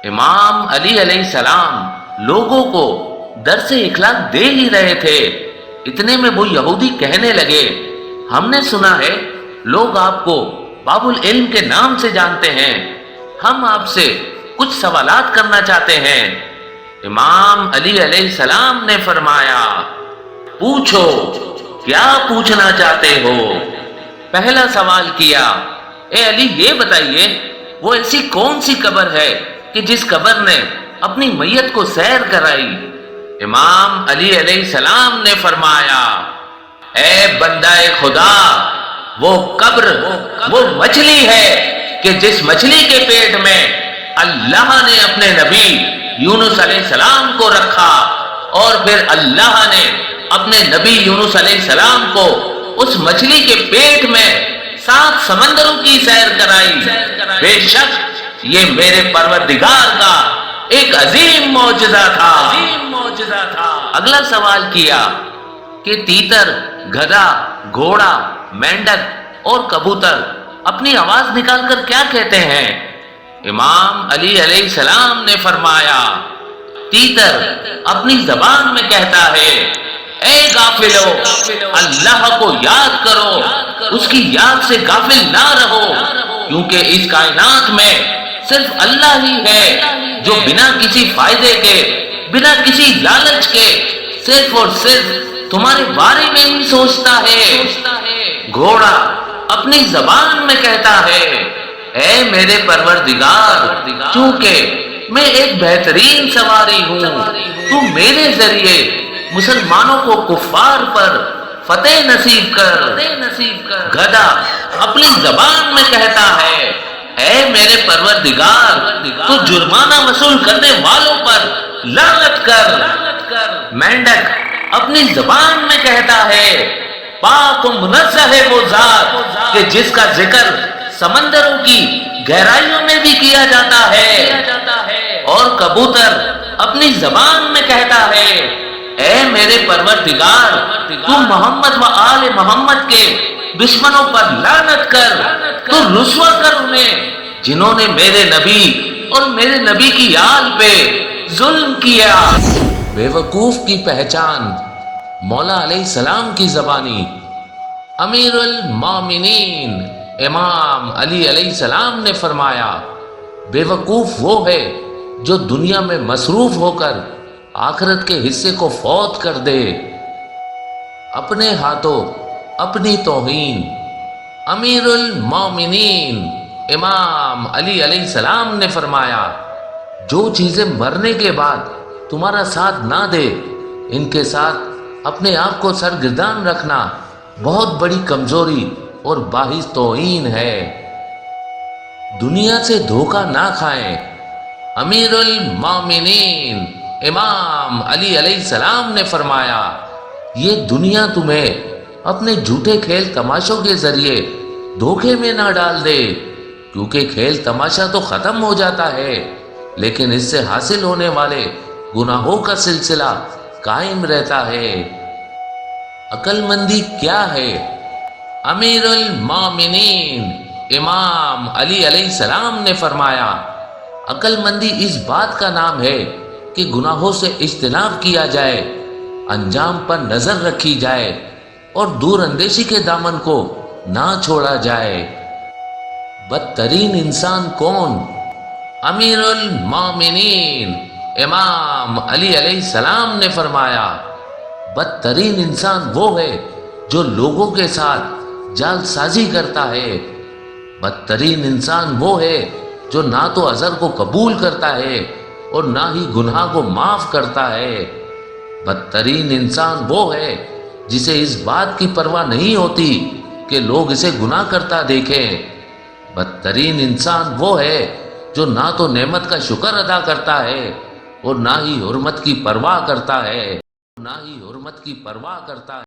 امام علی علیہ السلام لوگوں کو درس اخلاق دے ہی رہے تھے، اتنے میں وہ یہودی کہنے لگے، ہم نے سنا ہے لوگ آپ کو باب العلم کے نام سے جانتے ہیں، ہم آپ سے کچھ سوالات کرنا چاہتے ہیں۔ امام علی علیہ السلام نے فرمایا، پوچھو، کیا پوچھنا چاہتے ہو؟ پہلا سوال کیا، اے علی یہ بتائیے وہ ایسی کون سی قبر ہے کہ جس قبر نے اپنی میت کو سیر کرائی؟ امام علی علیہ السلام نے فرمایا، اے بندہ خدا، وہ قبر وہ مچھلی ہے کہ جس مچھلی کے پیٹ میں اللہ نے اپنے نبی یونس علیہ السلام کو رکھا، اور پھر اللہ نے اپنے نبی یونس علیہ السلام کو اس مچھلی کے پیٹ میں 7 سمندروں کی سیر کرائی۔ بے شک یہ میرے پروردگار کا ایک عظیم معجزہ تھا۔ اگلا سوال کیا کہ تیتر، گدھا، گھوڑا، مینڈک اور کبوتر اپنی آواز نکال کر کیا کہتے ہیں؟ امام علی علیہ السلام نے فرمایا، تیتر اپنی زبان میں کہتا ہے، اے غافلو، اللہ کو یاد کرو، اس کی یاد سے غافل نہ رہو، کیونکہ اس کائنات میں صرف اللہ ہی ہے جو بنا کسی فائدے کے، بنا کسی لالچ کے، صرف اور صرف تمہارے بارے میں ہی سوچتا ہے۔ گھوڑا اپنی زبان میں کہتا ہے، اے میرے پروردگار، چونکہ میں ایک بہترین سواری ہوں، تو میرے ذریعے مسلمانوں کو کفار پر فتح نصیب کر۔ گدھا اپنی زبان میں کہتا ہے، اے میرے پروردگار، تو جرمانہ وصول کرنے والوں پر لعنت کر۔ مینڈک اپنی زبان میں کہتا ہے، پاک و منزہ ہے وہ ذات کہ جس کا ذکر سمندروں کی گہرائیوں میں بھی کیا جاتا ہے۔ اور کبوتر اپنی زبان میں کہتا ہے، اے میرے پروردگار، تو محمد و آل محمد کے دشمنوں پر لعنت کر، تو رسوا کر انہیں جنہوں نے میرے نبی اور میرے نبی کی آل پہ ظلم کیا۔ بے وقوف کی پہچان مولا علیہ السلام کی زبانی۔ امیر المومنین امام علی علیہ السلام نے فرمایا، بے وقوف وہ ہے جو دنیا میں مصروف ہو کر آخرت کے حصے کو فوت کر دے۔ اپنے ہاتھوں اپنی توہین۔ امیر المومنین امام علی علیہ السلام نے فرمایا، جو چیزیں مرنے کے بعد تمہارا ساتھ نہ دے، ان کے ساتھ اپنے آپ کو سرگردان رکھنا بہت بڑی کمزوری اور باعث توہین ہے۔ دنیا سے دھوکہ نہ کھائیں۔ امیر المومنین امام علی علیہ السلام نے فرمایا، یہ دنیا تمہیں اپنے جھوٹے کھیل تماشوں کے ذریعے دھوکے میں نہ ڈال دے، کیونکہ کھیل تماشا تو ختم ہو جاتا ہے، لیکن اس سے حاصل ہونے والے گناہوں کا سلسلہ قائم رہتا ہے۔ عقل مندی کیا ہے؟ امیر المومنین امام علی علیہ السلام نے فرمایا، عقل مندی اس بات کا نام ہے کہ گناہوں سے اجتناب کیا جائے، انجام پر نظر رکھی جائے اور دور اندیشی کے دامن کو نہ چھوڑا جائے۔ بدترین انسان کون؟ امیر المومنین امام علی علیہ السلام نے فرمایا، بدترین انسان وہ ہے جو لوگوں کے ساتھ جال سازی کرتا ہے۔ بدترین انسان وہ ہے جو نہ تو عذر کو قبول کرتا ہے اور نہ ہی گناہ کو معاف کرتا ہے۔ بدترین انسان وہ ہے جسے اس بات کی پرواہ نہیں ہوتی کہ لوگ اسے گناہ کرتا دیکھیں۔ بدترین انسان وہ ہے جو نہ تو نعمت کا شکر ادا کرتا ہے اور نہ ہی حرمت کی پرواہ کرتا ہے۔